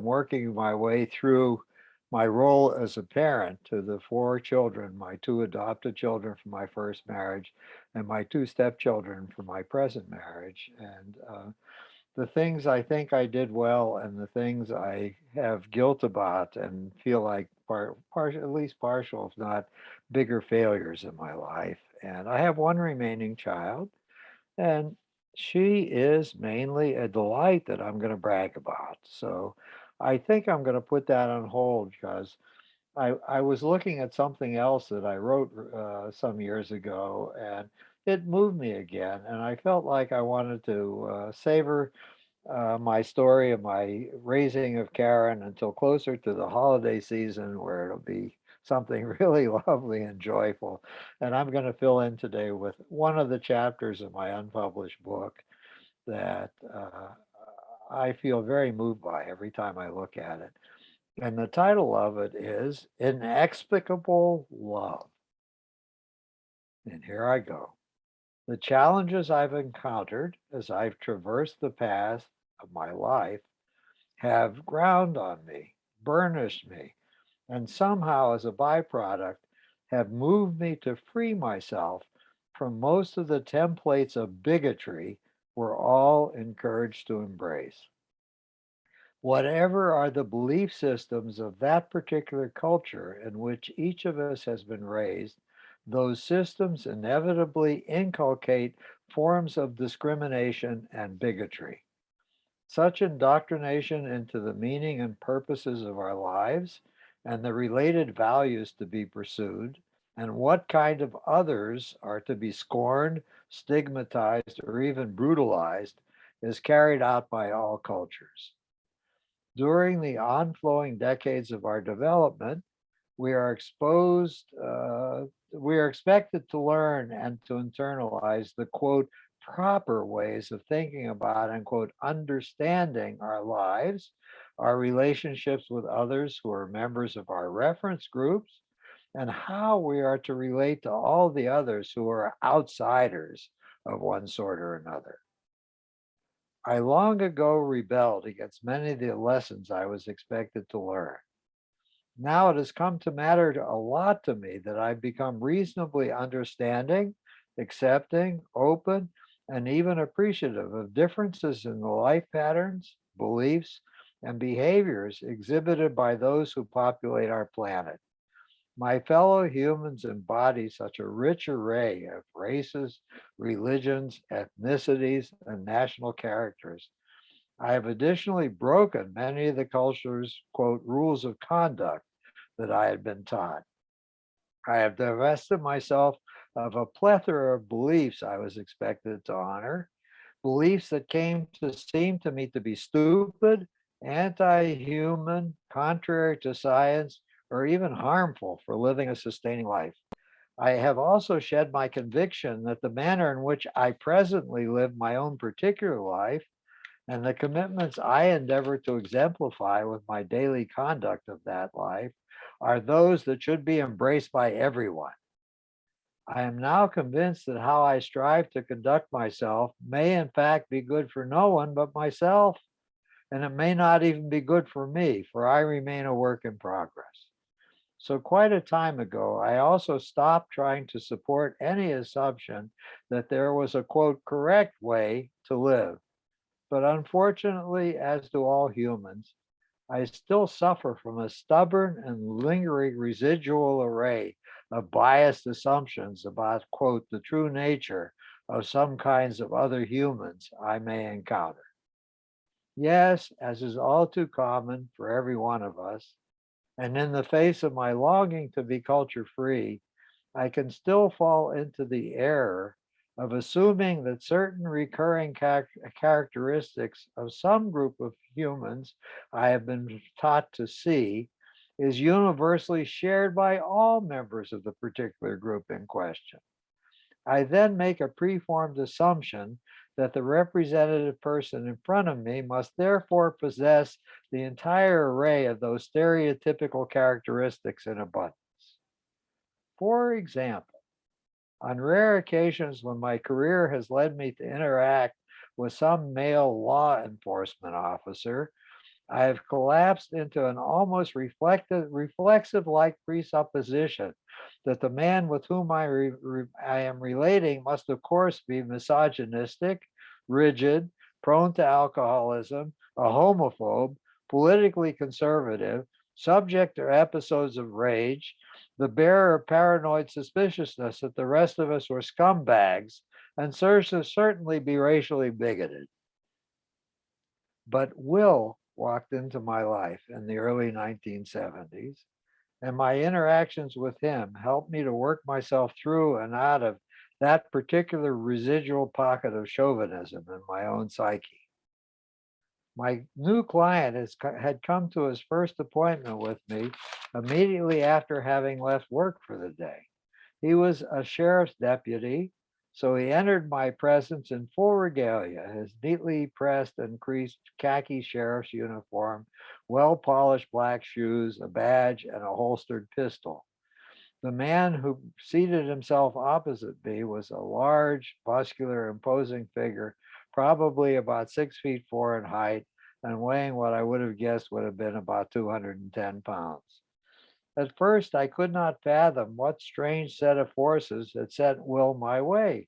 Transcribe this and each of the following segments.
working my way through my role as a parent to the four children, my two adopted children from my first marriage, and my two stepchildren from my present marriage. And the things I think I did well and the things I have guilt about and feel like at least partial, if not bigger failures in my life. And I have one remaining child, and she is mainly a delight that I'm going to brag about. So I think I'm going to put that on hold because I was looking at something else that I wrote some years ago, and it moved me again. And I felt like I wanted to savor my story of my raising of Karen until closer to the holiday season where it'll be something really lovely and joyful. And I'm going to fill in today with one of the chapters of my unpublished book that I feel very moved by every time I look at it. And the title of it is Inexplicable Love. And here I go. The challenges I've encountered as I've traversed the path of my life have ground on me, burnished me, and somehow, as a byproduct, have moved me to free myself from most of the templates of bigotry we're all encouraged to embrace. Whatever are the belief systems of that particular culture in which each of us has been raised, those systems inevitably inculcate forms of discrimination and bigotry. Such indoctrination into the meaning and purposes of our lives and the related values to be pursued, and what kind of others are to be scorned, stigmatized, or even brutalized, is carried out by all cultures. During the onflowing decades of our development, we are we are expected to learn and to internalize the quote proper ways of thinking about and quote understanding our lives, our relationships with others who are members of our reference groups, and how we are to relate to all the others who are outsiders of one sort or another. I long ago rebelled against many of the lessons I was expected to learn. Now it has come to matter a lot to me that I've become reasonably understanding, accepting, open, and even appreciative of differences in the life patterns, beliefs, and behaviors exhibited by those who populate our planet. My fellow humans embody such a rich array of races, religions, ethnicities, and national characters. I have additionally broken many of the culture's, quote, rules of conduct that I had been taught. I have divested myself of a plethora of beliefs I was expected to honor, beliefs that came to seem to me to be stupid, anti human, contrary to science, or even harmful for living a sustaining life. I have also shed my conviction that the manner in which I presently live my own particular life and the commitments I endeavor to exemplify with my daily conduct of that life are those that should be embraced by everyone. I am now convinced that how I strive to conduct myself may, in fact, be good for no one but myself, and it may not even be good for me, for I remain a work in progress. So, quite a time ago, I also stopped trying to support any assumption that there was a quote correct way to live. But unfortunately, as do all humans, I still suffer from a stubborn and lingering residual array of biased assumptions about, quote, the true nature of some kinds of other humans I may encounter. Yes, as is all too common for every one of us, and in the face of my longing to be culture free, I can still fall into the error of assuming that certain recurring characteristics of some group of humans I have been taught to see is universally shared by all members of the particular group in question. I then make a preformed assumption that the representative person in front of me must therefore possess the entire array of those stereotypical characteristics in abundance. For example, on rare occasions when my career has led me to interact with some male law enforcement officer, I have collapsed into an almost reflexive-like presupposition that the man with whom I am relating must, of course, be misogynistic, rigid, prone to alcoholism, a homophobe, politically conservative, subject to episodes of rage, the bearer of paranoid suspiciousness that the rest of us were scumbags, and certainly be racially bigoted. But Will walked into my life in the early 1970s, and my interactions with him helped me to work myself through and out of that particular residual pocket of chauvinism in my own psyche. My new client had come to his first appointment with me immediately after having left work for the day. He was a sheriff's deputy, so he entered my presence in full regalia, his neatly pressed and creased khaki sheriff's uniform, well-polished black shoes, a badge, and a holstered pistol. The man who seated himself opposite me was a large, muscular, imposing figure, probably about 6'4" in height and weighing what I would have guessed would have been about 210 pounds. At first, I could not fathom what strange set of forces had sent Will my way.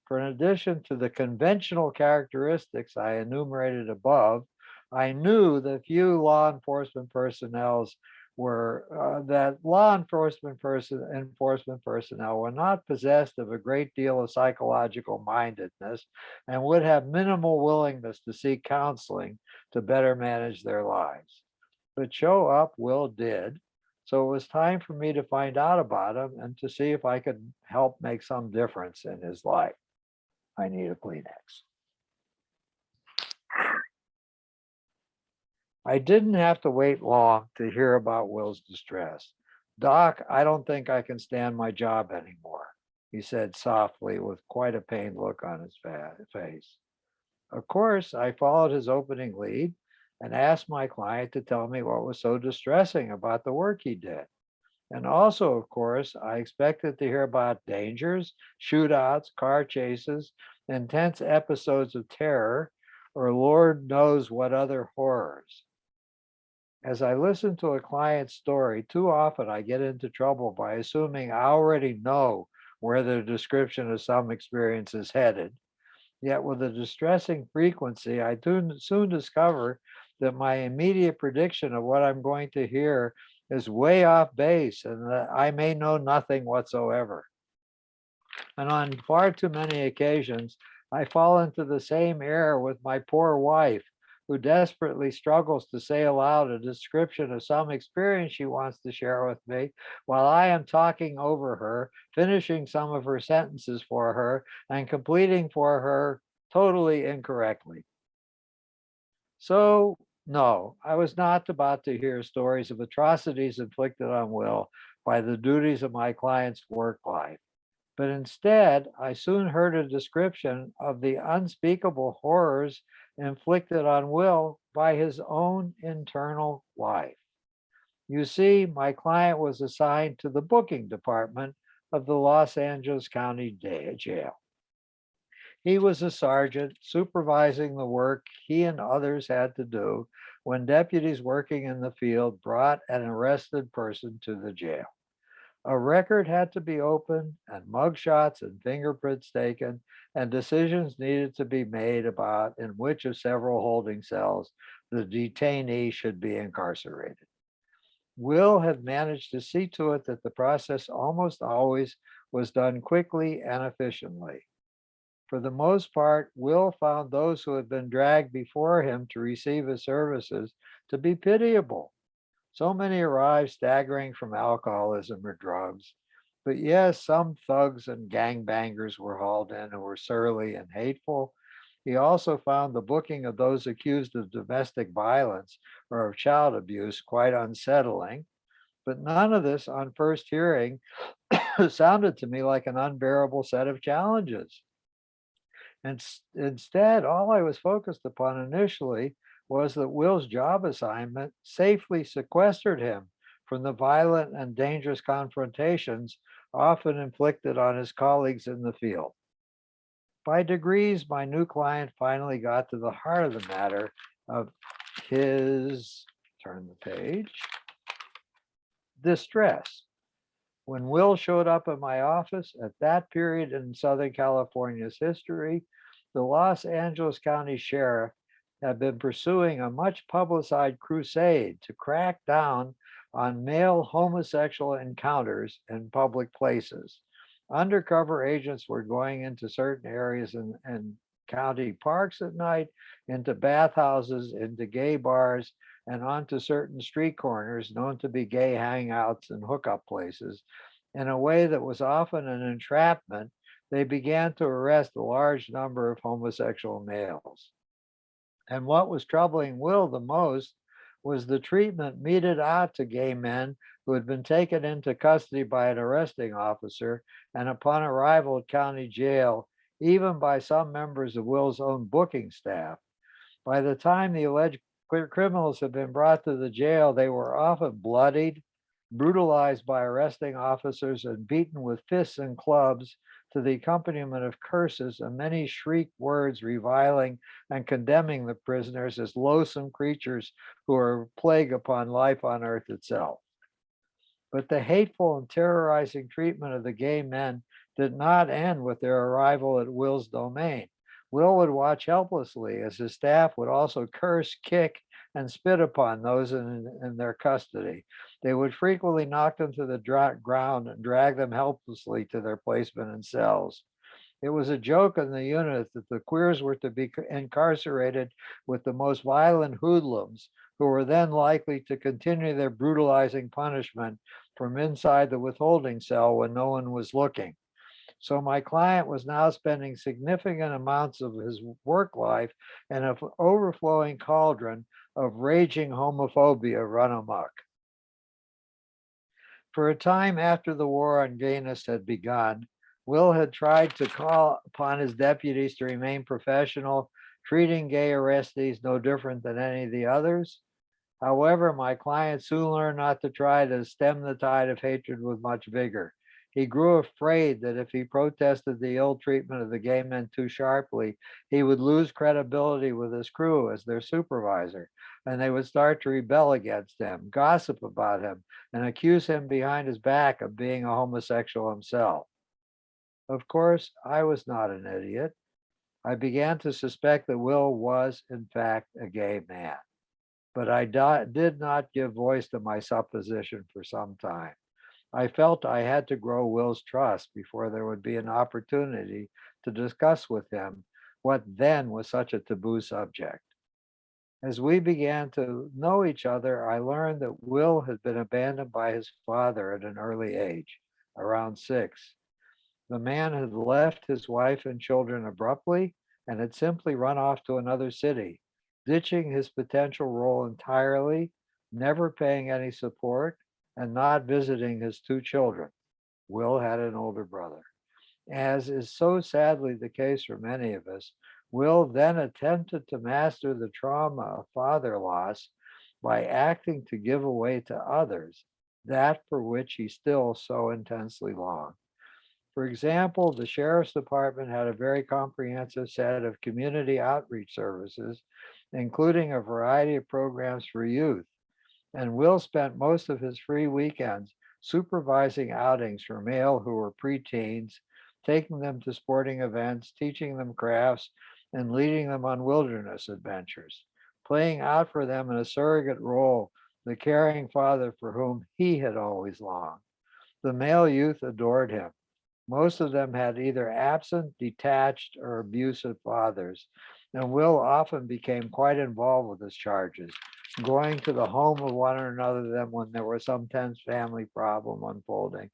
For in addition to the conventional characteristics I enumerated above, I knew that few law enforcement personnel's were that law enforcement personnel were not possessed of a great deal of psychological mindedness and would have minimal willingness to seek counseling to better manage their lives. But show up Will did, so it was time for me to find out about him and to see if I could help make some difference in his life. I need a Kleenex. I didn't have to wait long to hear about Will's distress. Doc, I don't think I can stand my job anymore, he said softly with quite a pained look on his face. Of course, I followed his opening lead and asked my client to tell me what was so distressing about the work he did. And also, of course, I expected to hear about dangers, shootouts, car chases, intense episodes of terror, or Lord knows what other horrors. As I listen to a client's story, too often I get into trouble by assuming I already know where the description of some experience is headed. Yet with a distressing frequency, I soon discover that my immediate prediction of what I'm going to hear is way off base and that I may know nothing whatsoever. And on far too many occasions, I fall into the same error with my poor wife, who desperately struggles to say aloud a description of some experience she wants to share with me, while I am talking over her, finishing some of her sentences for her, and completing for her totally incorrectly. So, no, I was not about to hear stories of atrocities inflicted on Will by the duties of my client's work life. But instead, I soon heard a description of the unspeakable horrors inflicted on Will by his own internal life. You see, my client was assigned to the booking department of the Los Angeles County Jail. He was a sergeant supervising the work he and others had to do when deputies working in the field brought an arrested person to the jail. A record had to be opened and mugshots and fingerprints taken, and decisions needed to be made about in which of several holding cells the detainee should be incarcerated. Will had managed to see to it that the process almost always was done quickly and efficiently. For the most part, Will found those who had been dragged before him to receive his services to be pitiable. So many arrived staggering from alcoholism or drugs. But yes, some thugs and gangbangers were hauled in who were surly and hateful. He also found the booking of those accused of domestic violence or of child abuse quite unsettling. But none of this, on first hearing, sounded to me like an unbearable set of challenges. And instead, all I was focused upon initially was that Will's job assignment safely sequestered him from the violent and dangerous confrontations often inflicted on his colleagues in the field. By degrees, my new client finally got to the heart of the matter of his, turn the page, distress. When Will showed up at my office at that period in Southern California's history, the Los Angeles County Sheriff had been pursuing a much publicized crusade to crack down on male homosexual encounters in public places. Undercover agents were going into certain areas in county parks at night, into bathhouses, into gay bars, and onto certain street corners known to be gay hangouts and hookup places. In a way that was often an entrapment, they began to arrest a large number of homosexual males. And what was troubling Will the most was the treatment meted out to gay men who had been taken into custody by an arresting officer and upon arrival at county jail, even by some members of Will's own booking staff. By the time the alleged criminals had been brought to the jail, they were often bloodied, brutalized by arresting officers, and beaten with fists and clubs to the accompaniment of curses and many shriek words reviling and condemning the prisoners as loathsome creatures who are a plague upon life on earth itself. But the hateful and terrorizing treatment of the gay men did not end with their arrival at Will's domain. Will would watch helplessly as his staff would also curse, kick, and spit upon those in their custody. They would frequently knock them to the ground and drag them helplessly to their placement in cells. It was a joke in the unit that the queers were to be incarcerated with the most violent hoodlums, who were then likely to continue their brutalizing punishment from inside the withholding cell when no one was looking. So my client was now spending significant amounts of his work life in an overflowing cauldron of raging homophobia run amok. For a time after the war on gayness had begun, Will had tried to call upon his deputies to remain professional, treating gay arrestees no different than any of the others. However, my client soon learned not to try to stem the tide of hatred with much vigor. He grew afraid that if he protested the ill treatment of the gay men too sharply, he would lose credibility with his crew as their supervisor, and they would start to rebel against him, gossip about him, and accuse him behind his back of being a homosexual himself. Of course, I was not an idiot. I began to suspect that Will was, in fact, a gay man, but I did not give voice to my supposition for some time. I felt I had to grow Will's trust before there would be an opportunity to discuss with him what then was such a taboo subject. As we began to know each other, I learned that Will had been abandoned by his father at an early age, around 6. The man had left his wife and children abruptly and had simply run off to another city, ditching his potential role entirely, never paying any support, and not visiting his 2 children. Will had an older brother. As is so sadly the case for many of us, Will then attempted to master the trauma of father loss by acting to give away to others that for which he still so intensely longed. For example, the sheriff's department had a very comprehensive set of community outreach services, including a variety of programs for youth. And Will spent most of his free weekends supervising outings for male who were preteens, taking them to sporting events, teaching them crafts, and leading them on wilderness adventures, playing out for them in a surrogate role, the caring father for whom he had always longed. The male youth adored him. Most of them had either absent, detached, or abusive fathers, and Will often became quite involved with his charges, going to the home of one or another of them when there was some tense family problem unfolding,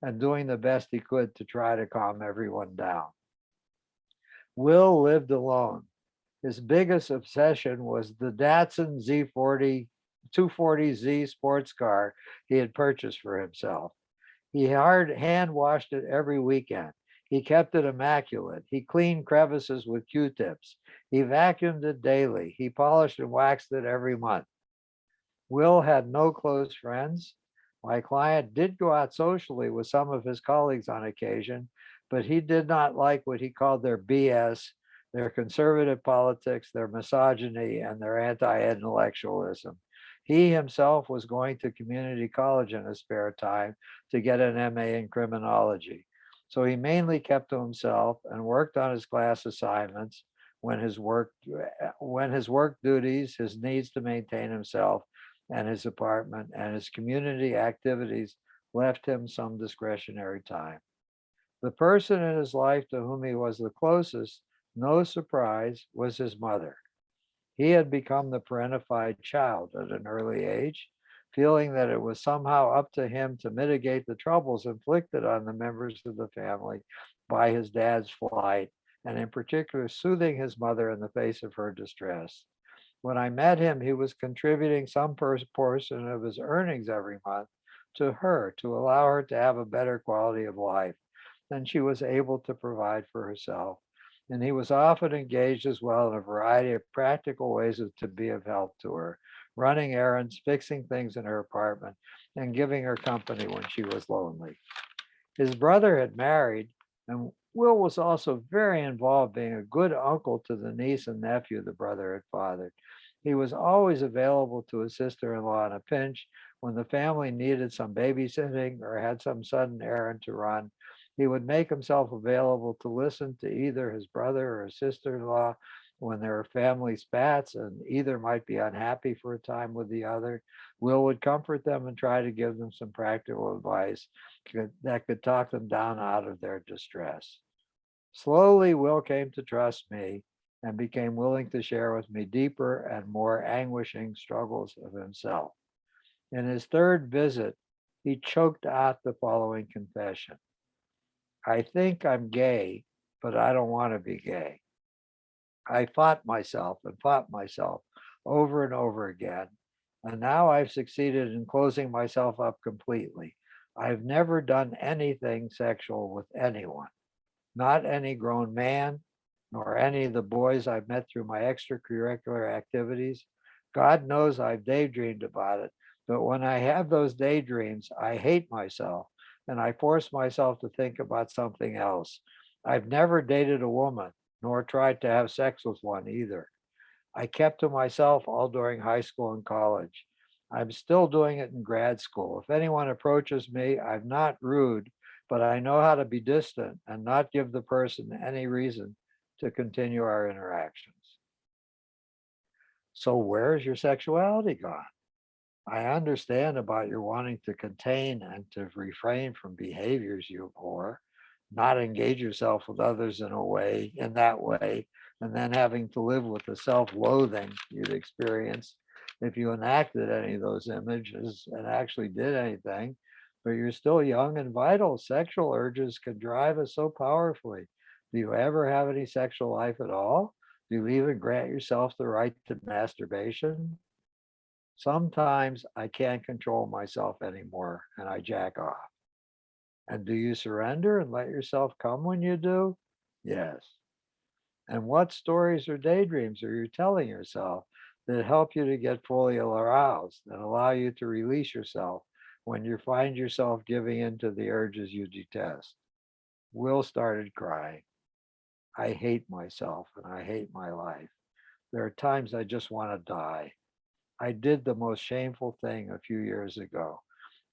and doing the best he could to try to calm everyone down. Will lived alone. His biggest obsession was the Datsun Z40 240Z sports car he had purchased for himself. He hand washed it every weekend. He kept it immaculate. He cleaned crevices with Q-tips. He vacuumed it daily. He polished and waxed it every month. Will had no close friends. My client did go out socially with some of his colleagues on occasion, but he did not like what he called their BS their conservative politics, their misogyny, and their anti intellectualism. He himself was going to community college in his spare time to get an MA in criminology. So he mainly kept to himself and worked on his class assignments when his work duties, his needs to maintain himself and his apartment, and his community activities left him some discretionary time. The person in his life to whom he was the closest, no surprise, was his mother. He had become the parentified child at an early age, feeling that it was somehow up to him to mitigate the troubles inflicted on the members of the family by his dad's flight, and in particular, soothing his mother in the face of her distress. When I met him, he was contributing some portion of his earnings every month to her to allow her to have a better quality of life than she was able to provide for herself. And he was often engaged as well in a variety of practical ways to be of help to her, running errands, fixing things in her apartment, and giving her company when she was lonely. His brother had married, and Will was also very involved, being a good uncle to the niece and nephew the brother had fathered. He was always available to his sister in law in a pinch when the family needed some babysitting or had some sudden errand to run. He would make himself available to listen to either his brother or his sister in law when there were family spats and either might be unhappy for a time with the other. Will would comfort them and try to give them some practical advice that could talk them down out of their distress. Slowly, Will came to trust me and became willing to share with me deeper and more anguishing struggles of himself. In his third visit, he choked out the following confession: I think I'm gay, but I don't want to be gay. I fought myself over and over again. And now I've succeeded in closing myself up completely. I've never done anything sexual with anyone, not any grown man, nor any of the boys I've met through my extracurricular activities. God knows I've daydreamed about it, but when I have those daydreams, I hate myself and I force myself to think about something else. I've never dated a woman, nor tried to have sex with one either. I kept to myself all during high school and college. I'm still doing it in grad school. If anyone approaches me, I'm not rude, but I know how to be distant and not give the person any reason to continue our interactions. So, where's your sexuality gone? I understand about your wanting to contain and to refrain from behaviors you abhor, not engage yourself with others in that way, and then having to live with the self-loathing you'd experience if you enacted any of those images and actually did anything. But you're still young and vital. Sexual urges can drive us so powerfully. Do you ever have any sexual life at all? Do you even grant yourself the right to masturbation? Sometimes I can't control myself anymore and I jack off. And do you surrender and let yourself come when you do? Yes. And what stories or daydreams are you telling yourself that help you to get fully aroused and allow you to release yourself when you find yourself giving in to the urges you detest? Will started crying. I hate myself and I hate my life. There are times I just want to die. I did the most shameful thing a few years ago.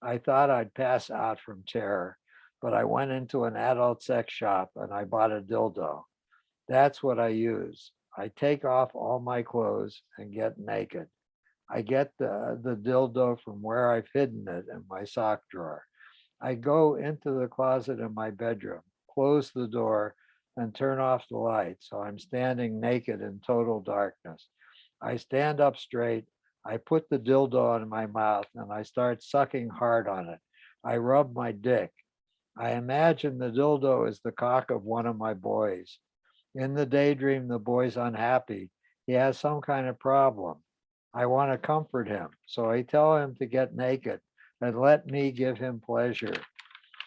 I thought I'd pass out from terror, but I went into an adult sex shop and I bought a dildo. That's what I use. I take off all my clothes and get naked. I get the dildo from where I've hidden it in my sock drawer. I go into the closet in my bedroom, close the door, and turn off the light so I'm standing naked in total darkness. I stand up straight. I put the dildo in my mouth and I start sucking hard on it. I rub my dick. I imagine the dildo is the cock of one of my boys. In the daydream, the boy's unhappy. He has some kind of problem. I want to comfort him. So I tell him to get naked and let me give him pleasure.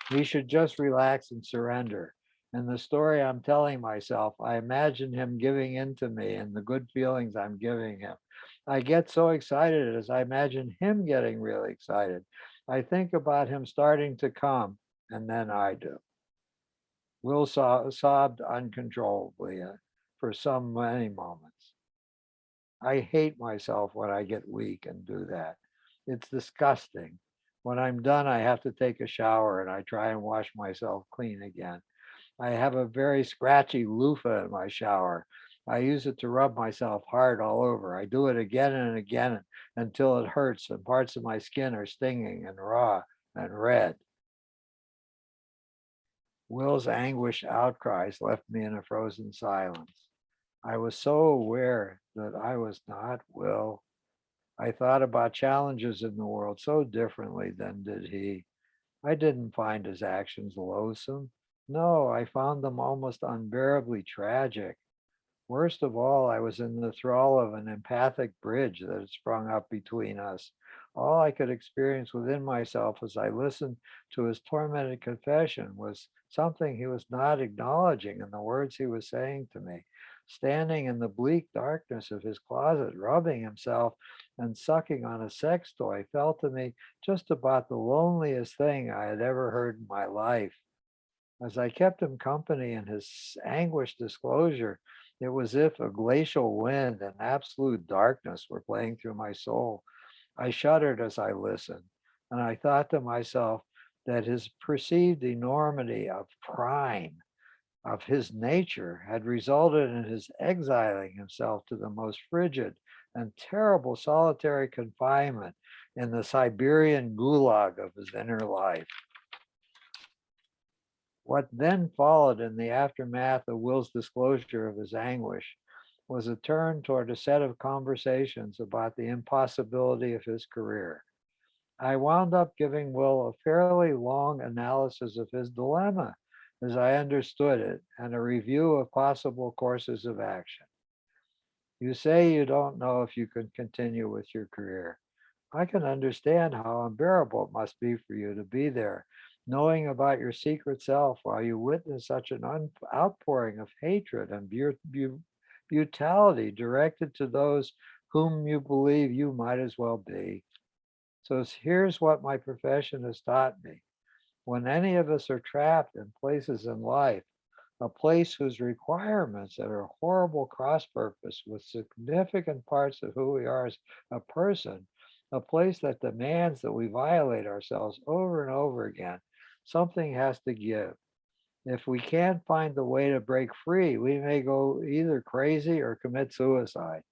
He should just relax and surrender. In the story I'm telling myself, I imagine him giving in to me and the good feelings I'm giving him. I get so excited as I imagine him getting really excited. I think about him starting to come, and then I do. Will sobbed uncontrollably. for some many moments. I hate myself when I get weak and do that. It's disgusting. When I'm done, I have to take a shower and I try and wash myself clean again. I have a very scratchy loofah in my shower. I use it to rub myself hard all over. I do it again and again until it hurts and parts of my skin are stinging and raw and red. Will's anguished outcries left me in a frozen silence. I was so aware that I was not Will. I thought about challenges in the world so differently than did he. I didn't find his actions loathsome. No, I found them almost unbearably tragic. Worst of all, I was in the thrall of an empathic bridge that had sprung up between us. All I could experience within myself as I listened to his tormented confession was something he was not acknowledging in the words he was saying to me. Standing in the bleak darkness of his closet, rubbing himself and sucking on a sex toy felt to me just about the loneliest thing I had ever heard in my life. As I kept him company in his anguished disclosure, it was as if a glacial wind and absolute darkness were playing through my soul. I shuddered as I listened, and I thought to myself that his perceived enormity of crime, of his nature, had resulted in his exiling himself to the most frigid and terrible solitary confinement in the Siberian gulag of his inner life. What then followed in the aftermath of Will's disclosure of his anguish was a turn toward a set of conversations about the impossibility of his career. I wound up giving Will a fairly long analysis of his dilemma as I understood it and a review of possible courses of action. You say you don't know if you can continue with your career. I can understand how unbearable it must be for you to be there, knowing about your secret self while you witness such an outpouring of hatred and brutality directed to those whom you believe you might as well be. So here's what my profession has taught me. When any of us are trapped in places in life, a place whose requirements that are horrible cross purpose with significant parts of who we are as a person, a place that demands that we violate ourselves over and over again, something has to give. If we can't find the way to break free, we may go either crazy or commit suicide.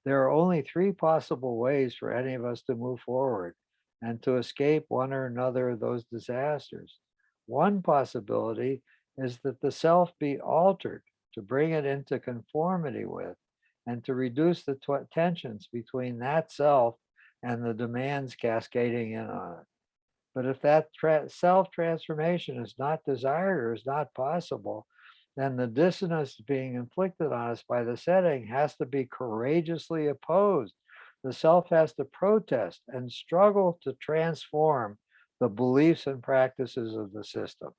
There are only three possible ways for any of us to move forward and to escape one or another of those disasters. One possibility is that the self be altered to bring it into conformity with and to reduce the tensions between that self and the demands cascading in on it. But if that self transformation is not desired or is not possible, then the dissonance being inflicted on us by the setting has to be courageously opposed. The self has to protest and struggle to transform the beliefs and practices of the system.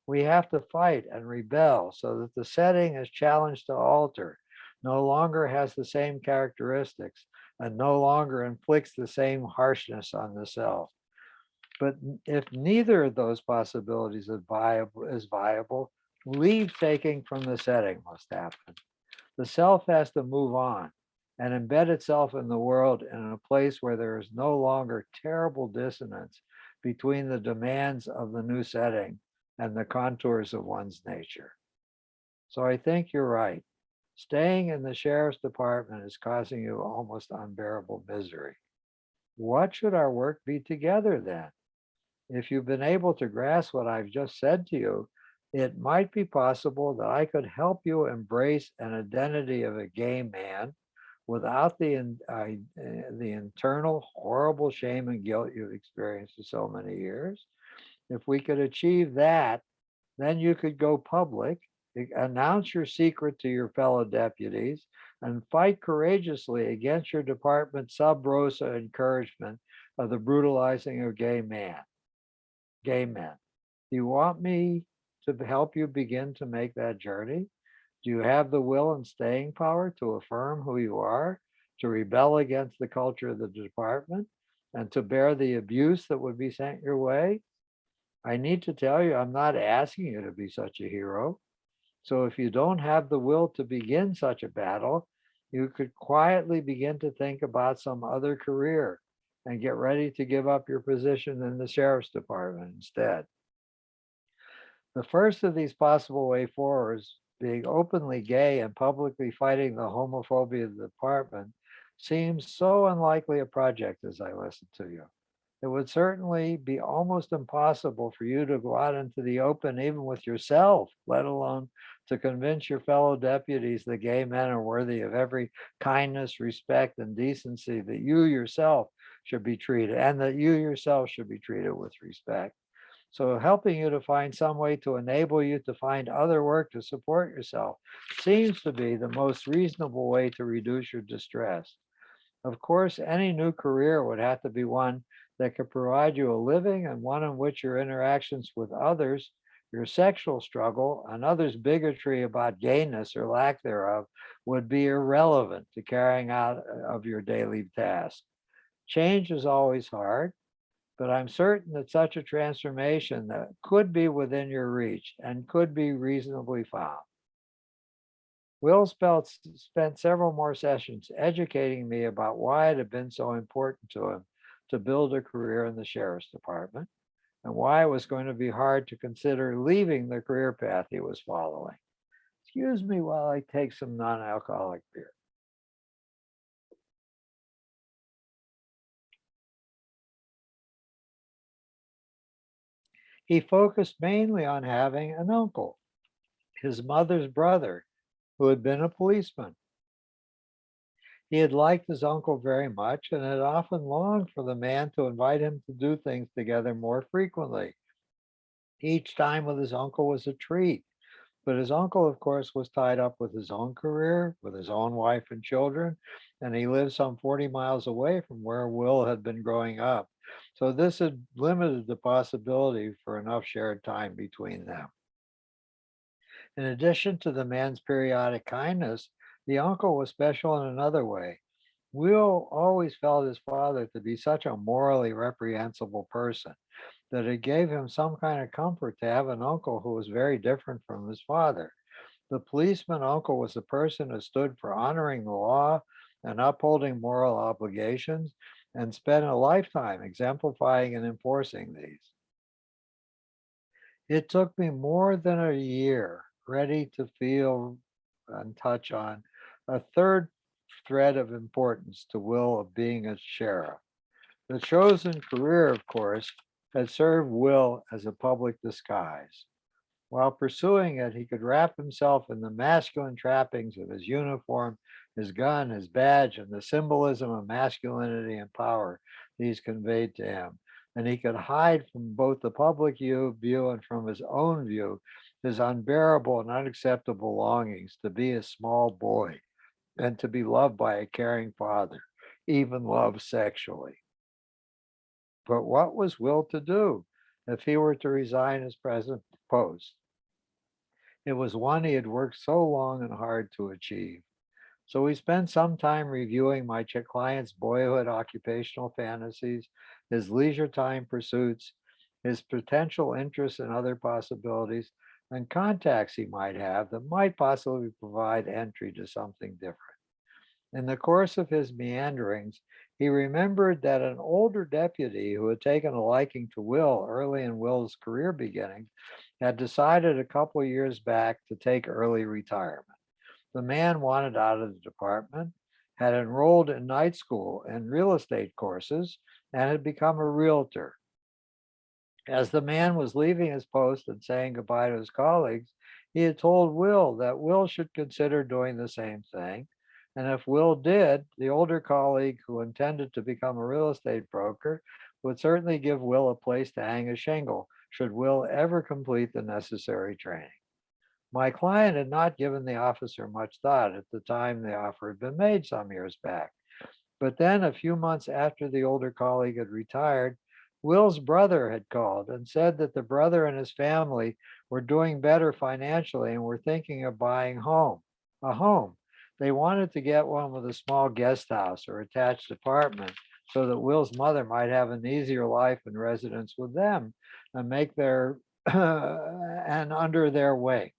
We have to fight and rebel so that the setting is challenged to alter, no longer has the same characteristics, and no longer inflicts the same harshness on the self. But if neither of those possibilities is viable, leave taking from the setting must happen. The self has to move on and embed itself in the world in a place where there is no longer terrible dissonance between the demands of the new setting and the contours of one's nature. So I think you're right. Staying in the sheriff's department is causing you almost unbearable misery. What should our work be together then? If you've been able to grasp what I've just said to you, it might be possible that I could help you embrace an identity of a gay man without the internal horrible shame and guilt you've experienced for so many years. If we could achieve that, then you could go public, announce your secret to your fellow deputies, and fight courageously against your department's sub rosa encouragement of the brutalizing of gay men. Do you want me to help you begin to make that journey? Do you have the will and staying power to affirm who you are, to rebel against the culture of the department, and to bear the abuse that would be sent your way? I need to tell you, I'm not asking you to be such a hero. So if you don't have the will to begin such a battle, you could quietly begin to think about some other career and get ready to give up your position in the sheriff's department instead. The first of these possible way forwards, being openly gay and publicly fighting the homophobia of the department, seems so unlikely a project as I listen to you. It would certainly be almost impossible for you to go out into the open, even with yourself, let alone to convince your fellow deputies that gay men are worthy of every kindness, respect, and decency that you yourself should be treated, and that you yourself should be treated with respect. So helping you to find some way to enable you to find other work to support yourself seems to be the most reasonable way to reduce your distress. Of course, any new career would have to be one that could provide you a living and one in which your interactions with others, your sexual struggle, and others' bigotry about gayness or lack thereof would be irrelevant to carrying out of your daily task. Change is always hard, but I'm certain that such a transformation that could be within your reach and could be reasonably found. Will spent several more sessions educating me about why it had been so important to him to build a career in the sheriff's department and why it was going to be hard to consider leaving the career path he was following. Excuse me while I take some non alcoholic beer. He focused mainly on having an uncle, his mother's brother, who had been a policeman. He had liked his uncle very much and had often longed for the man to invite him to do things together more frequently. Each time with his uncle was a treat, but his uncle, of course, was tied up with his own career, with his own wife and children, and he lived some 40 miles away from where Will had been growing up. So this had limited the possibility for enough shared time between them. In addition to the man's periodic kindness, the uncle was special in another way. Will always felt his father to be such a morally reprehensible person that it gave him some kind of comfort to have an uncle who was very different from his father. The policeman uncle was a person who stood for honoring the law and upholding moral obligations and spent a lifetime exemplifying and enforcing these. It took me more than a year ready to feel and touch on a third thread of importance to Will of being a sheriff. The chosen career, of course, had served Will as a public disguise. While pursuing it, he could wrap himself in the masculine trappings of his uniform, his gun, his badge, and the symbolism of masculinity and power these conveyed to him. And he could hide from both the public view and from his own view his unbearable and unacceptable longings to be a small boy and to be loved by a caring father, even loved sexually. But what was Will to do if he were to resign his present post? It was one he had worked so long and hard to achieve. So we spent some time reviewing my client's boyhood occupational fantasies, his leisure time pursuits, his potential interests and other possibilities, and contacts he might have that might possibly provide entry to something different. In the course of his meanderings, he remembered that an older deputy who had taken a liking to Will early in Will's career beginnings had decided a couple of years back to take early retirement. The man wanted out of the department, had enrolled in night school and real estate courses, and had become a realtor. As the man was leaving his post and saying goodbye to his colleagues, he had told Will that Will should consider doing the same thing. And if Will did, the older colleague who intended to become a real estate broker would certainly give Will a place to hang a shingle should Will ever complete the necessary training. My client had not given the officer much thought at the time the offer had been made some years back. But then, a few months after the older colleague had retired, Will's brother had called and said that the brother and his family were doing better financially and were thinking of buying a home. They wanted to get one with a small guest house or attached apartment so that Will's mother might have an easier life in residence with them and make their and under their wing.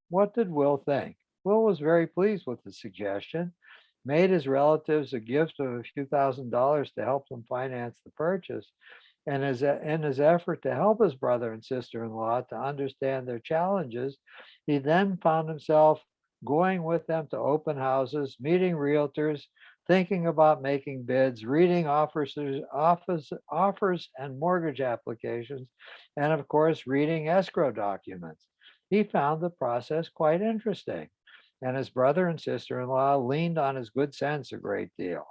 What did Will think? Will was very pleased with the suggestion, made his relatives a gift of a few $1,000s to help them finance the purchase, and in his effort to help his brother and sister-in-law to understand their challenges, he then found himself going with them to open houses, meeting realtors, thinking about making bids, reading offers and mortgage applications, and of course, reading escrow documents. He found the process quite interesting, and his brother and sister-in-law leaned on his good sense a great deal.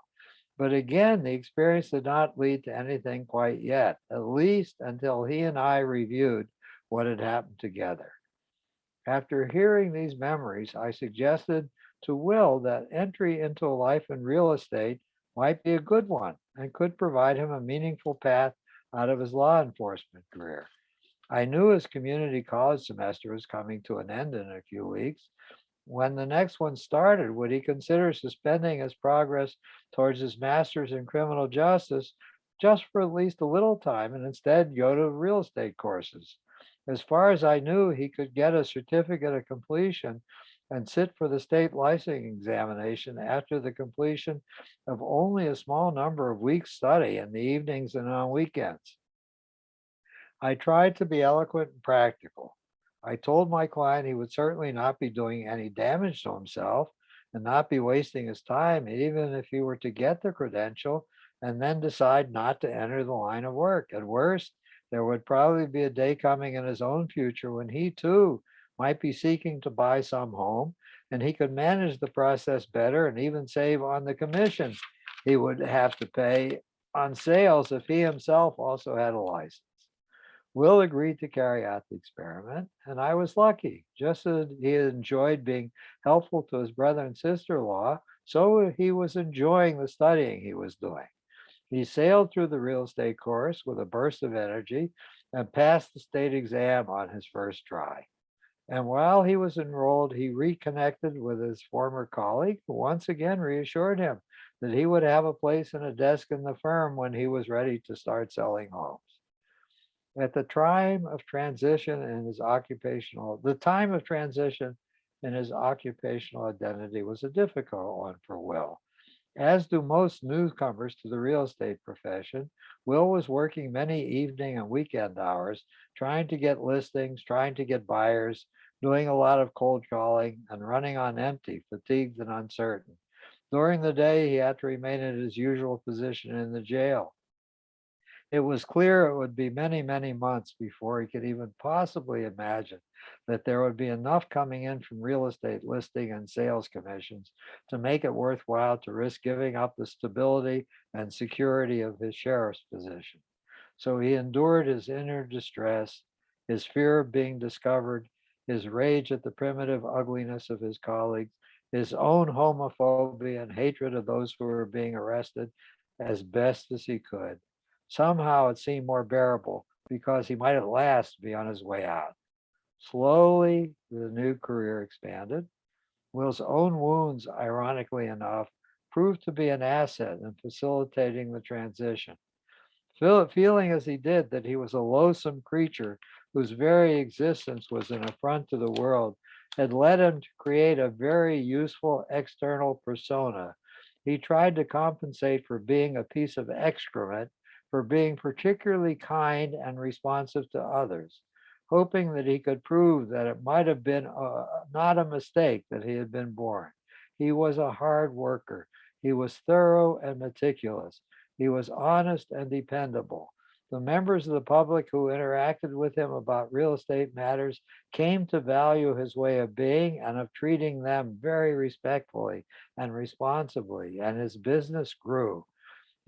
But again, the experience did not lead to anything quite yet, at least until he and I reviewed what had happened together. After hearing these memories, I suggested to Will that entry into a life in real estate might be a good one and could provide him a meaningful path out of his law enforcement career. I knew his community college semester was coming to an end in a few weeks. When the next one started, would he consider suspending his progress towards his master's in criminal justice just for at least a little time and instead go to real estate courses? As far as I knew, he could get a certificate of completion and sit for the state licensing examination after the completion of only a small number of weeks' study in the evenings and on weekends. I tried to be eloquent and practical. I told my client he would certainly not be doing any damage to himself and not be wasting his time, even if he were to get the credential and then decide not to enter the line of work. At worst, there would probably be a day coming in his own future when he too might be seeking to buy some home, and he could manage the process better and even save on the commission he would have to pay on sales if he himself also had a license. Will agreed to carry out the experiment, and I was lucky. Just as he had enjoyed being helpful to his brother and sister in law, so he was enjoying the studying he was doing. He sailed through the real estate course with a burst of energy and passed the state exam on his first try. And while he was enrolled, he reconnected with his former colleague, who once again reassured him that he would have a place and a desk in the firm when he was ready to start selling homes. At the time of transition in his occupational identity was a difficult one for Will. As do most newcomers to the real estate profession, Will was working many evening and weekend hours, trying to get listings, trying to get buyers, doing a lot of cold calling, and running on empty, fatigued and uncertain. During the day, he had to remain in his usual position in the jail. It was clear it would be many, many months before he could even possibly imagine that there would be enough coming in from real estate listing and sales commissions to make it worthwhile to risk giving up the stability and security of his sheriff's position. So he endured his inner distress, his fear of being discovered, his rage at the primitive ugliness of his colleagues, his own homophobia and hatred of those who were being arrested as best as he could. Somehow it seemed more bearable because he might at last be on his way out. Slowly, the new career expanded. Will's own wounds, ironically enough, proved to be an asset in facilitating the transition. Feeling as he did that he was a loathsome creature whose very existence was an affront to the world, had led him to create a very useful external persona. He tried to compensate for being a piece of excrement, for being particularly kind and responsive to others, hoping that he could prove that it might have been not a mistake that he had been born. He was a hard worker. He was thorough and meticulous. He was honest and dependable. The members of the public who interacted with him about real estate matters came to value his way of being and of treating them very respectfully and responsibly, and his business grew.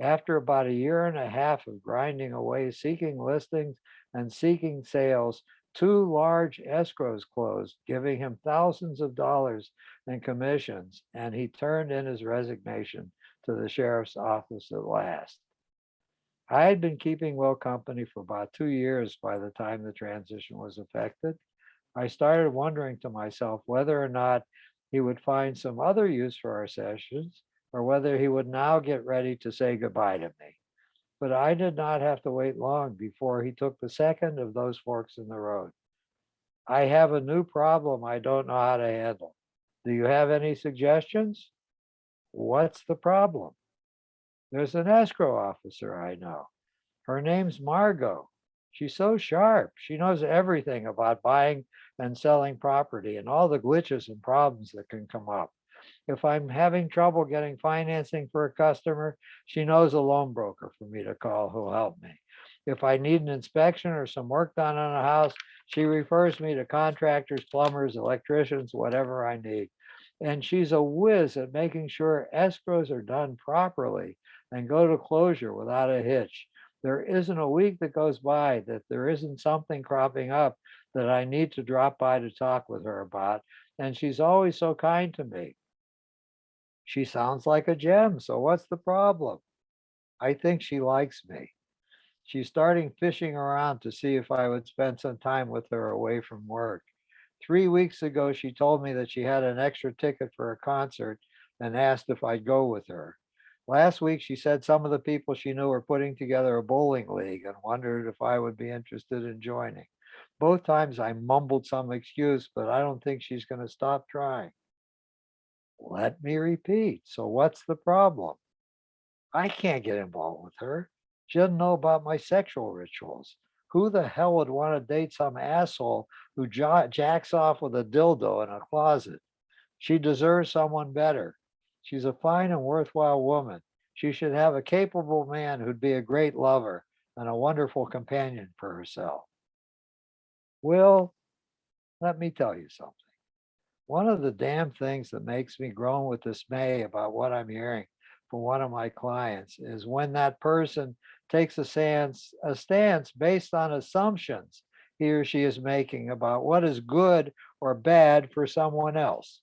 After about a year and a half of grinding away, seeking listings and seeking sales, two large escrows closed, giving him thousands of dollars in commissions, and he turned in his resignation to the sheriff's office at last. I had been keeping Will company for about 2 years by the time the transition was effected. I started wondering to myself whether or not he would find some other use for our sessions or whether he would now get ready to say goodbye to me. But I did not have to wait long before he took the second of those forks in the road. I have a new problem I don't know how to handle. Do you have any suggestions? What's the problem? There's an escrow officer I know. Her name's Margot. She's so sharp. She knows everything about buying and selling property and all the glitches and problems that can come up. If I'm having trouble getting financing for a customer, she knows a loan broker for me to call who'll help me. If I need an inspection or some work done on a house, she refers me to contractors, plumbers, electricians, whatever I need. And she's a whiz at making sure escrows are done properly and go to closure without a hitch. There isn't a week that goes by that there isn't something cropping up that I need to drop by to talk with her about. And she's always so kind to me. She sounds like a gem, so what's the problem? I think she likes me. She's starting fishing around to see if I would spend some time with her away from work. 3 weeks ago, she told me that she had an extra ticket for a concert and asked if I'd go with her. Last week, she said some of the people she knew were putting together a bowling league and wondered if I would be interested in joining. Both times I mumbled some excuse, but I don't think she's going to stop trying. Let me repeat. So what's the problem? I can't get involved with her. She doesn't know about my sexual rituals. Who the hell would want to date some asshole who jacks off with a dildo in a closet? She deserves someone better. She's a fine and worthwhile woman. She should have a capable man who'd be a great lover and a wonderful companion for herself. Will, let me tell you something. One of the damn things that makes me groan with dismay about what I'm hearing from one of my clients is when that person takes a stance based on assumptions he or she is making about what is good or bad for someone else.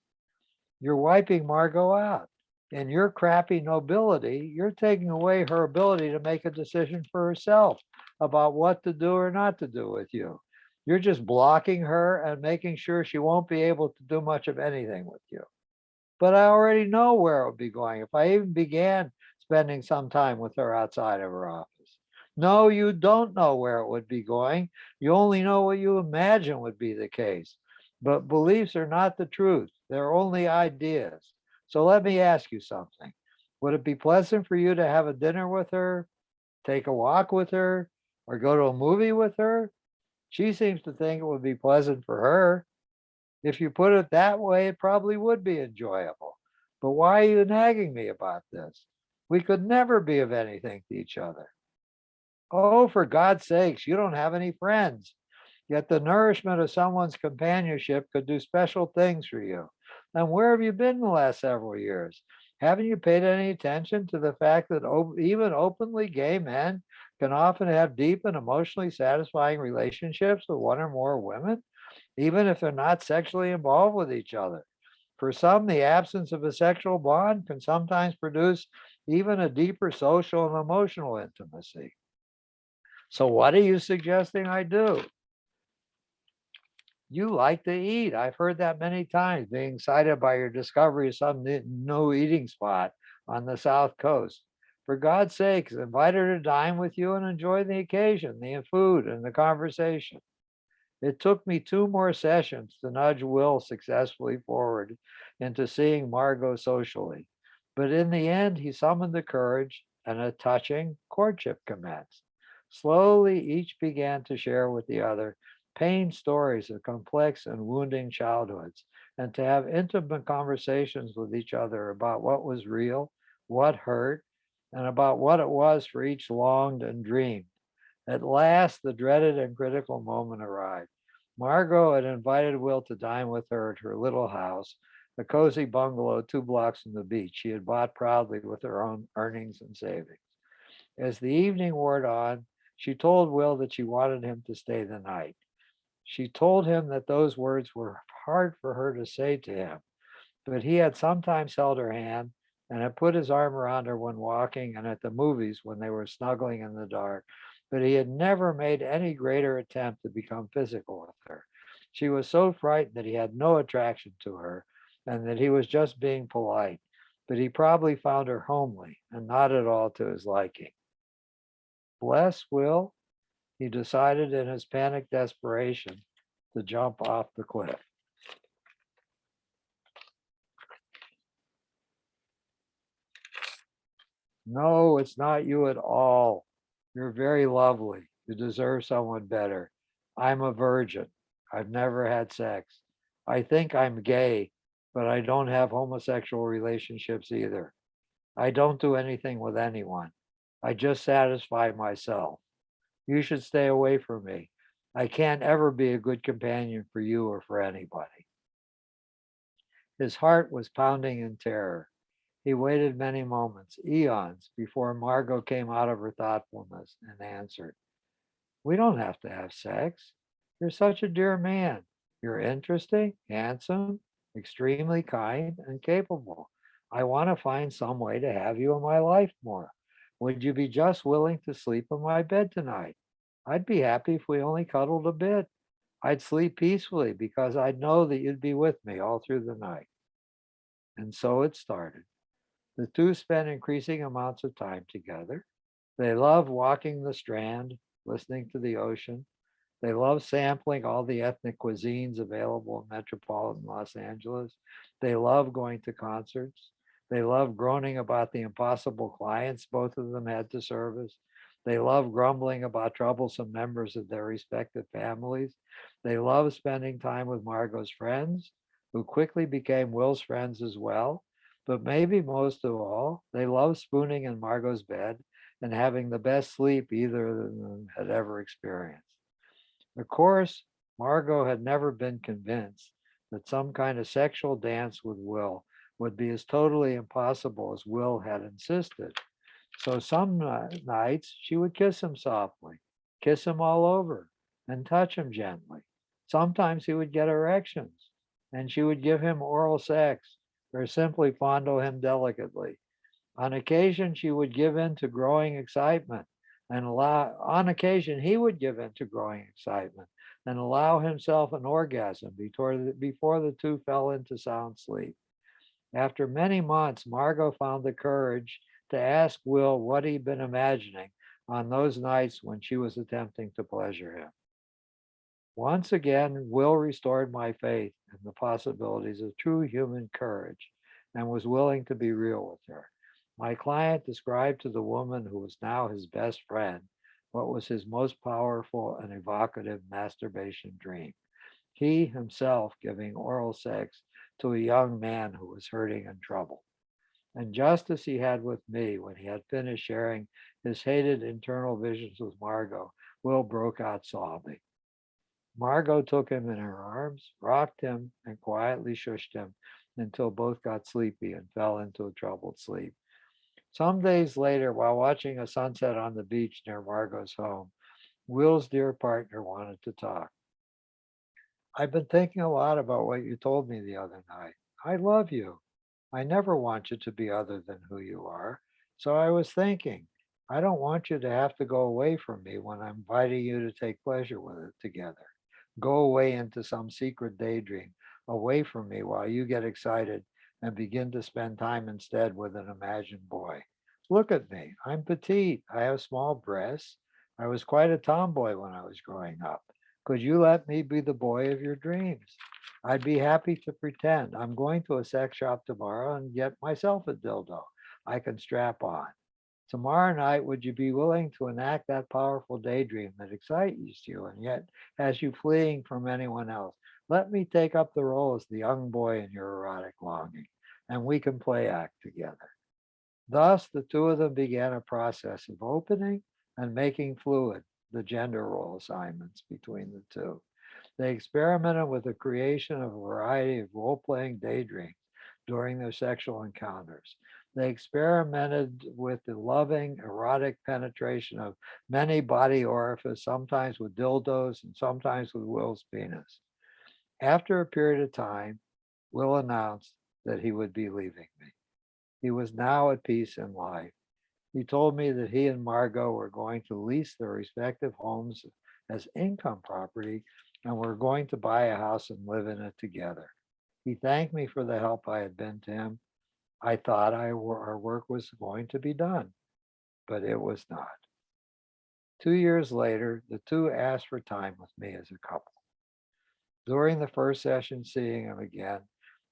You're wiping Margot out. In your crappy nobility, you're taking away her ability to make a decision for herself about what to do or not to do with you. You're just blocking her and making sure she won't be able to do much of anything with you. But I already know where it would be going if I even began spending some time with her outside of her office. No, you don't know where it would be going. You only know what you imagine would be the case. But beliefs are not the truth, they're only ideas. So let me ask you something. Would it be pleasant for you to have a dinner with her, take a walk with her, or go to a movie with her? She seems to think it would be pleasant for her. If you put it that way, it probably would be enjoyable. But why are you nagging me about this? We could never be of anything to each other. Oh, for God's sakes, you don't have any friends. Yet the nourishment of someone's companionship could do special things for you. And where have you been the last several years? Haven't you paid any attention to the fact that even openly gay men can often have deep and emotionally satisfying relationships with one or more women, even if they're not sexually involved with each other? For some, the absence of a sexual bond can sometimes produce even a deeper social and emotional intimacy. So, what are you suggesting I do? You like to eat. I've heard that many times, being excited by your discovery of some new eating spot on the South Coast. For God's sakes, invite her to dine with you and enjoy the occasion, the food, and the conversation. It took me 2 more sessions to nudge Will successfully forward into seeing Margot socially. But in the end, he summoned the courage and a touching courtship commenced. Slowly, each began to share with the other pain stories of complex and wounding childhoods, and to have intimate conversations with each other about what was real, what hurt, and about what it was for each longed and dreamed. At last, the dreaded and critical moment arrived. Margot had invited Will to dine with her at her little house, a cozy bungalow 2 blocks from the beach she had bought proudly with her own earnings and savings. As the evening wore on, she told Will that she wanted him to stay the night. She told him that those words were hard for her to say to him, but he had sometimes held her hand and had put his arm around her when walking and at the movies when they were snuggling in the dark, but he had never made any greater attempt to become physical with her. She was so frightened that he had no attraction to her and that he was just being polite, but he probably found her homely and not at all to his liking. Bless Will, he decided in his panic desperation. to jump off the cliff. No, it's not you at all. You're very lovely. You deserve someone better. I'm a virgin. I've never had sex. I think I'm gay, but I don't have homosexual relationships either. I don't do anything with anyone. I just satisfy myself. You should stay away from me. I can't ever be a good companion for you or for anybody. His heart was pounding in terror. He waited many moments, eons, before Margot came out of her thoughtfulness and answered, "We don't have to have sex. You're such a dear man. You're interesting, handsome, extremely kind, and capable. I want to find some way to have you in my life more. Would you be just willing to sleep in my bed tonight? I'd be happy if we only cuddled a bit. I'd sleep peacefully because I'd know that you'd be with me all through the night." And so it started. The two spent increasing amounts of time together. They loved walking the strand, listening to the ocean. They loved sampling all the ethnic cuisines available in metropolitan Los Angeles. They loved going to concerts. They loved groaning about the impossible clients both of them had to service. They loved grumbling about troublesome members of their respective families. They loved spending time with Margot's friends, who quickly became Will's friends as well. But maybe most of all, they loved spooning in Margot's bed and having the best sleep either of them had ever experienced. Of course, Margot had never been convinced that some kind of sexual dance with Will would be as totally impossible as Will had insisted. So some nights she would kiss him softly, kiss him all over, and touch him gently. Sometimes he would get erections, and she would give him oral sex or simply fondle him delicately. On occasion, she would give in to growing excitement and on occasion, he would give in to growing excitement and allow himself an orgasm before the two fell into sound sleep. After many months, Margot found the courage to ask Will what he'd been imagining on those nights when she was attempting to pleasure him. Once again, Will restored my faith in the possibilities of true human courage and was willing to be real with her. My client described to the woman who was now his best friend what was his most powerful and evocative masturbation dream. He himself giving oral sex to a young man who was hurting and troubled. And just as he had with me when he had finished sharing his hated internal visions with Margot, Will broke out sobbing. Margot took him in her arms, rocked him, and quietly shushed him until both got sleepy and fell into a troubled sleep. Some days later, while watching a sunset on the beach near Margot's home, Will's dear partner wanted to talk. "I've been thinking a lot about what you told me the other night. I love you. I never want you to be other than who you are. So I was thinking, I don't want you to have to go away from me when I'm inviting you to take pleasure with it together. Go away into some secret daydream away from me while you get excited and begin to spend time instead with an imagined boy. Look at me. I'm petite. I have small breasts. I was quite a tomboy when I was growing up. Could you let me be the boy of your dreams? I'd be happy to pretend. I'm going to a sex shop tomorrow and get myself a dildo I can strap on. Tomorrow night, would you be willing to enact that powerful daydream that excites you and yet has you fleeing from anyone else? Let me take up the role as the young boy in your erotic longing, and we can play act together." Thus, the two of them began a process of opening and making fluid the gender role assignments between the two. They experimented with the creation of a variety of role playing daydreams during their sexual encounters. They experimented with the loving, erotic penetration of many body orifices, sometimes with dildos and sometimes with Will's penis. After a period of time, Will announced that he would be leaving me. He was now at peace in life. He told me that he and Margot were going to lease their respective homes as income property and were going to buy a house and live in it together. He thanked me for the help I had been to him. I thought our work was going to be done, but it was not. 2 years later, the two asked for time with me as a couple. During the first session, seeing him again,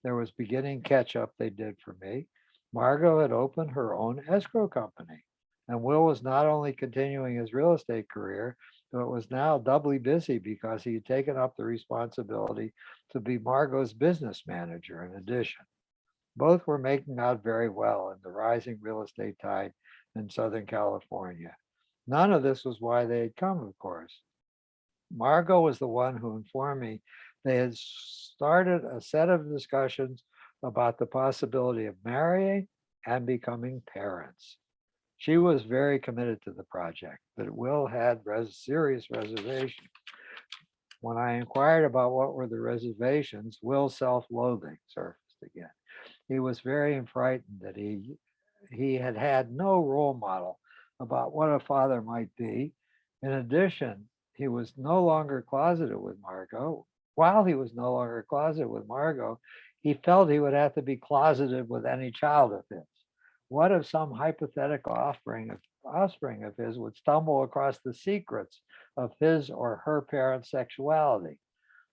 there was beginning catch up they did for me. Margot had opened her own escrow company, and Will was not only continuing his real estate career, but was now doubly busy because he had taken up the responsibility to be Margot's business manager in addition. Both were making out very well in the rising real estate tide in Southern California. None of this was why they had come, of course. Margot was the one who informed me they had started a set of discussions about the possibility of marrying and becoming parents. She was very committed to the project, but Will had serious reservations. When I inquired about what were the reservations, Will's self-loathing surfaced again. He was very frightened that he had had no role model about what a father might be. In addition, he was no longer closeted with Margot. While he was no longer closeted with Margot, he felt he would have to be closeted with any child of his. What if some hypothetical offspring of his would stumble across the secrets of his or her parents' sexuality?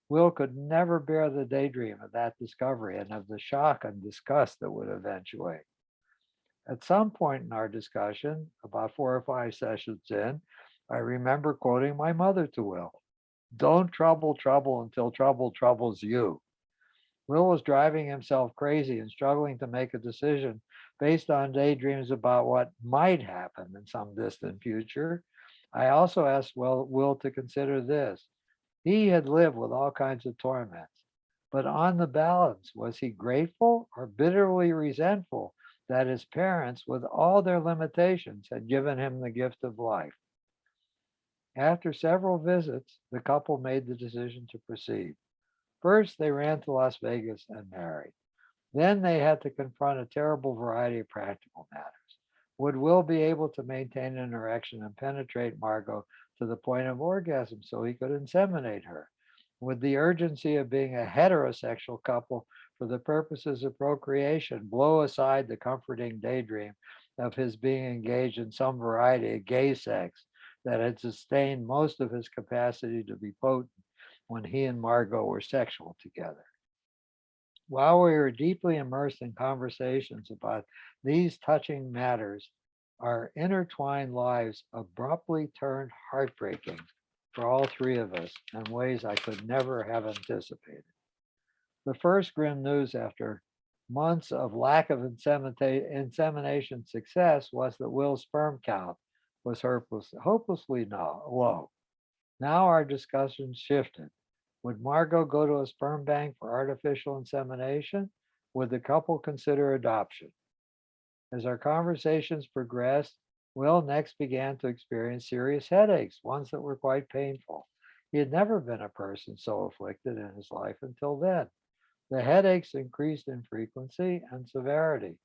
Will could never bear the daydream of that discovery and of the shock and disgust that would eventuate. At some point in our discussion, about 4 or 5 sessions in, I remember quoting my mother to Will: "Don't trouble trouble until trouble troubles you." Will was driving himself crazy and struggling to make a decision based on daydreams about what might happen in some distant future. I also asked Will to consider this. He had lived with all kinds of torments, but on the balance, was he grateful or bitterly resentful that his parents, with all their limitations, had given him the gift of life? After several visits, the couple made the decision to proceed. First, they ran to Las Vegas and married. Then they had to confront a terrible variety of practical matters. Would Will be able to maintain an erection and penetrate Margot to the point of orgasm so he could inseminate her? Would the urgency of being a heterosexual couple for the purposes of procreation blow aside the comforting daydream of his being engaged in some variety of gay sex that had sustained most of his capacity to be potent when he and Margot were sexual together? While we were deeply immersed in conversations about these touching matters, our intertwined lives abruptly turned heartbreaking for all three of us in ways I could never have anticipated. The first grim news after months of lack of insemination success was that Will's sperm count was hopelessly low. Now our discussion shifted. Would Margot go to a sperm bank for artificial insemination? Would the couple consider adoption? As our conversations progressed, Will next began to experience serious headaches, ones that were quite painful. He had never been a person so afflicted in his life until then. The headaches increased in frequency and severity.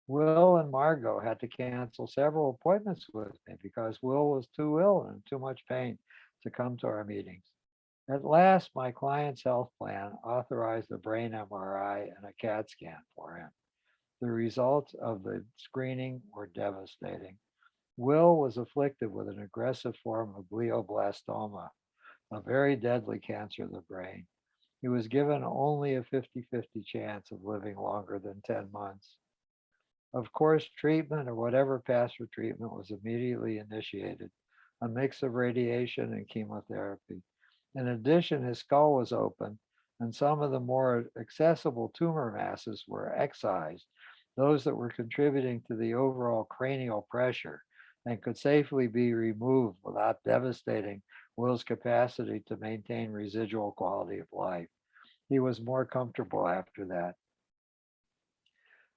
Will and Margot had to cancel several appointments with me because Will was too ill and in too much pain to come to our meetings. At last, my client's health plan authorized a brain MRI and a CAT scan for him. The results of the screening were devastating. Will was afflicted with an aggressive form of glioblastoma, a very deadly cancer of the brain. He was given only a 50-50 chance of living longer than 10 months. Of course, treatment or whatever passed for treatment was immediately initiated, a mix of radiation and chemotherapy. In addition, his skull was open and some of the more accessible tumor masses were excised, those that were contributing to the overall cranial pressure and could safely be removed without devastating Will's capacity to maintain residual quality of life. He was more comfortable after that.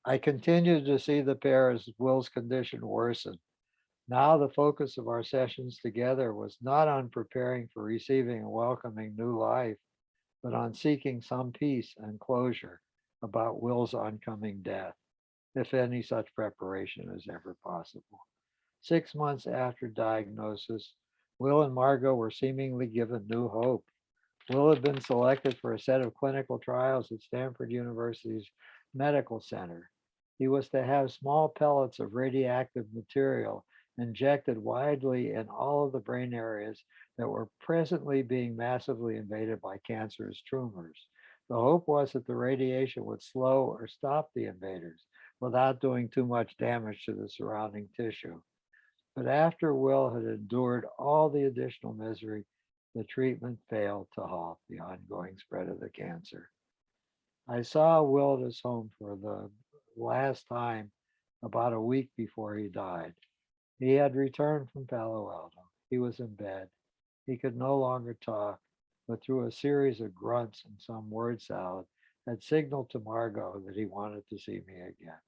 I continued to see the pair as Will's condition worsened. Now the focus of our sessions together was not on preparing for receiving and welcoming new life, but on seeking some peace and closure about Will's oncoming death, if any such preparation is ever possible. 6 months after diagnosis, Will and Margot were seemingly given new hope. Will had been selected for a set of clinical trials at Stanford University's Medical Center. He was to have small pellets of radioactive material injected widely in all of the brain areas that were presently being massively invaded by cancerous tumors. The hope was that the radiation would slow or stop the invaders without doing too much damage to the surrounding tissue. But after Will had endured all the additional misery, the treatment failed to halt the ongoing spread of the cancer. I saw Will at his home for the last time about a week before he died. He had returned from Palo Alto. He was in bed. He could no longer talk, but through a series of grunts and some word salad, had signaled to Margot that he wanted to see me again.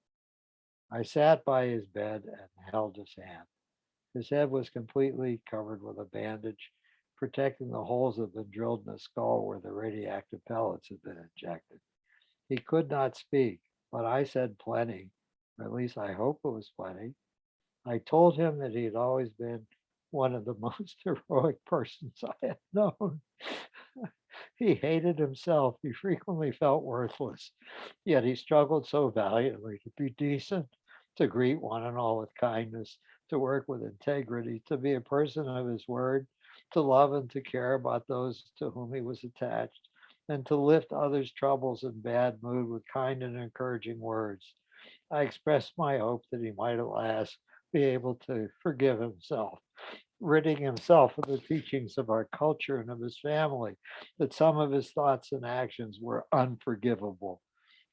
I sat by his bed and held his hand. His head was completely covered with a bandage, protecting the holes that had been drilled in the skull where the radioactive pellets had been injected. He could not speak, but I said plenty, or at least I hope it was plenty. I told him that he had always been one of the most heroic persons I had known. He hated himself. He frequently felt worthless. Yet he struggled so valiantly to be decent, to greet one and all with kindness, to work with integrity, to be a person of his word, to love and to care about those to whom he was attached, and to lift others' troubles and bad mood with kind and encouraging words. I expressed my hope that he might at last be able to forgive himself, ridding himself of the teachings of our culture and of his family, that some of his thoughts and actions were unforgivable.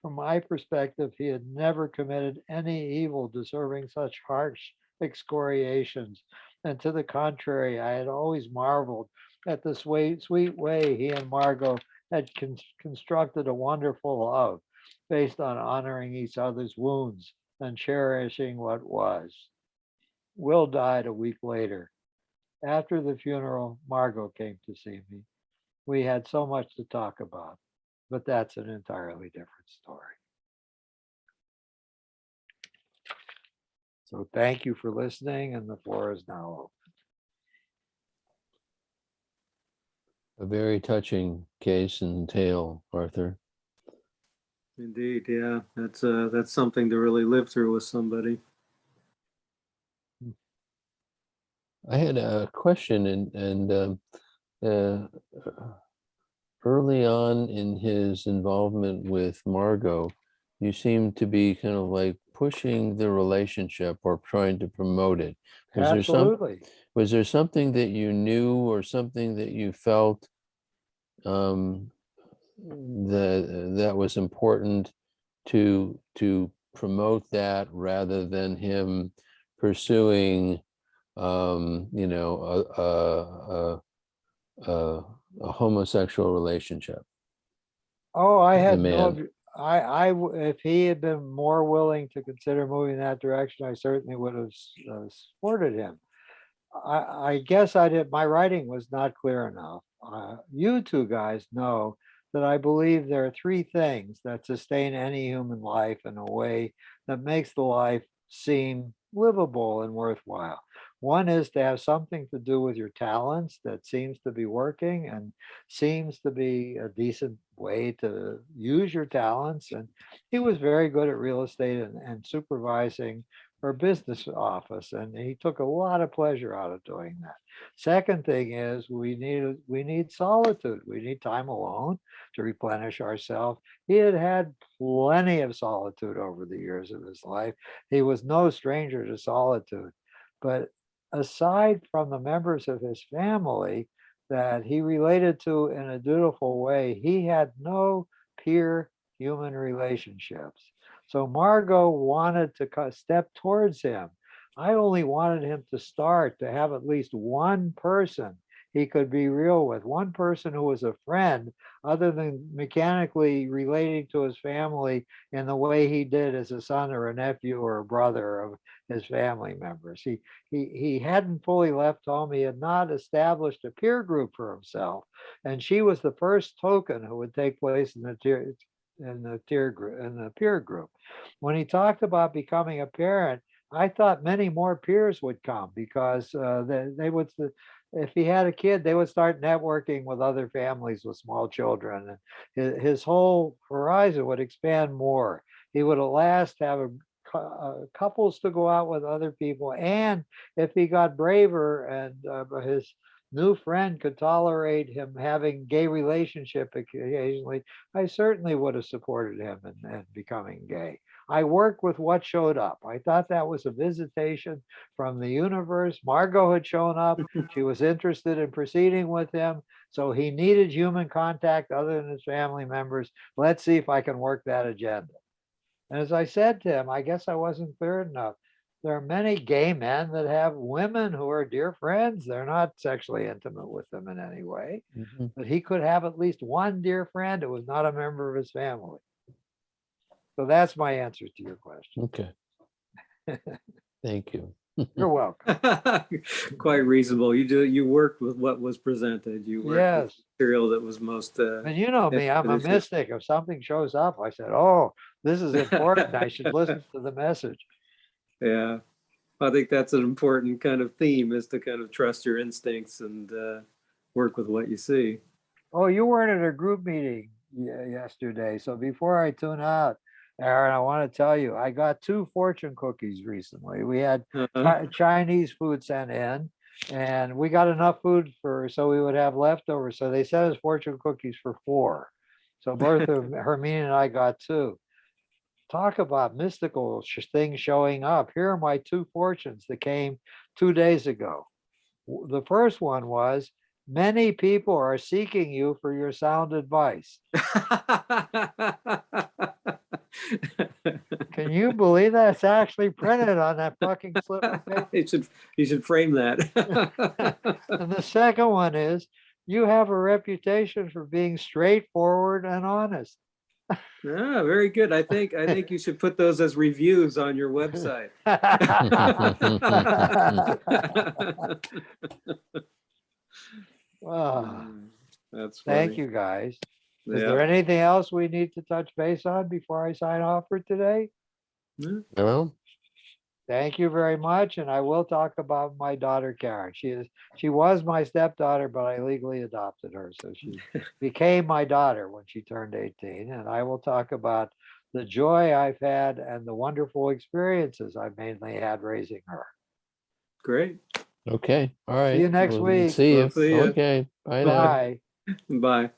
From my perspective, he had never committed any evil deserving such harsh excoriations. And to the contrary, I had always marveled at the sweet way he and Margot had constructed a wonderful love based on honoring each other's wounds and cherishing what was. Will died a week later. After the funeral, Margot came to see me. We had so much to talk about, but that's an entirely different story. So thank you for listening, and the floor is now A very touching case and tale, Arthur. Indeed, yeah, that's something to really live through with somebody. open. I had a question, and uh, early on in his involvement with Margot, you seem to be kind of like pushing the relationship or trying to promote it. Absolutely. Was there something that you knew or something that you felt um, that was important to promote that rather than him pursuing a homosexual relationship Oh, I with a had no, man? if he had been more willing to consider moving in that direction, I certainly would have supported him. I guess I did. My writing was not clear enough. You two guys know that I believe there are three things that sustain any human life in a way that makes the life seem livable and worthwhile. One is to have something to do with your talents that seems to be working and seems to be a decent way to use your talents. And he was very good at real estate and supervising her business office, and he took a lot of pleasure out of doing that. Second thing is we need solitude. We need time alone to replenish ourselves. He had had plenty of solitude over the years of his life. He was no stranger to solitude. But aside from the members of his family that he related to in a dutiful way, he had no peer human relationships. So Margot wanted to step towards him. I only wanted him to start to have at least one person he could be real with, one person who was a friend, other than mechanically relating to his family in the way he did as a son or a nephew or a brother of his family members. He hadn't fully left home. He had not established a peer group for himself, and she was the first token who would take place in the peer group. When he talked about becoming a parent, I thought many more peers would come because they would, if he had a kid, they would start networking with other families with small children, and his whole horizon would expand more. He would at last have a couples to go out with other people. And if he got braver and his new friend could tolerate him having gay relationship occasionally, I certainly would have supported him in becoming gay. I worked with what showed up. I thought that was a visitation from the universe. Margot had shown up. She was interested in proceeding with him. So he needed human contact other than his family members. Let's see if I can work that agenda. And as I said to him, I guess I wasn't clear enough. There are many gay men that have women who are dear friends. They're not sexually intimate with them in any way, Mhm. but he could have at least one dear friend who was not a member of his family. So that's my answer to your question. Okay. Thank you. You're welcome. Quite reasonable. You worked with what was presented. You worked with Yes. material that was most. And you know me, I'm a expeditious. mystic. If something shows up, I said, oh, this is important. I should listen to the message. Yeah, I think that's an important kind of theme, is to kind of trust your instincts and work with what you see. Oh, you weren't at a group meeting yesterday. So before I tune out, Aaron, I want to tell you, I got 2 fortune cookies recently. We had Uh-huh. Chinese food sent in, and we got enough food so we would have leftovers. So they sent us fortune cookies for 4. So both of Hermine and I got 2. Talk about mystical things showing up. Here are my 2 fortunes that came 2 days ago. The first one was, many people are seeking you for your sound advice. Can you believe that? It's actually printed on that fucking slip of paper. You should frame that. And the second one is, you have a reputation for being straightforward and honest. Ah, very good. I think you should put those as reviews on your website. Ah, That's funny. thank you, guys. Is Yeah. there anything else we need to touch base on before I sign off for today? Yeah. Well, Thank you very much. And I will talk about my daughter, Karen. She was my stepdaughter, but I legally adopted her. So she became my daughter when she turned 18. And I will talk about the joy I've had and the wonderful experiences I've mainly had raising her. Great. okay. All right. See you next Well, week. See you. We'll see ya. Okay. Bye now. Bye. Bye.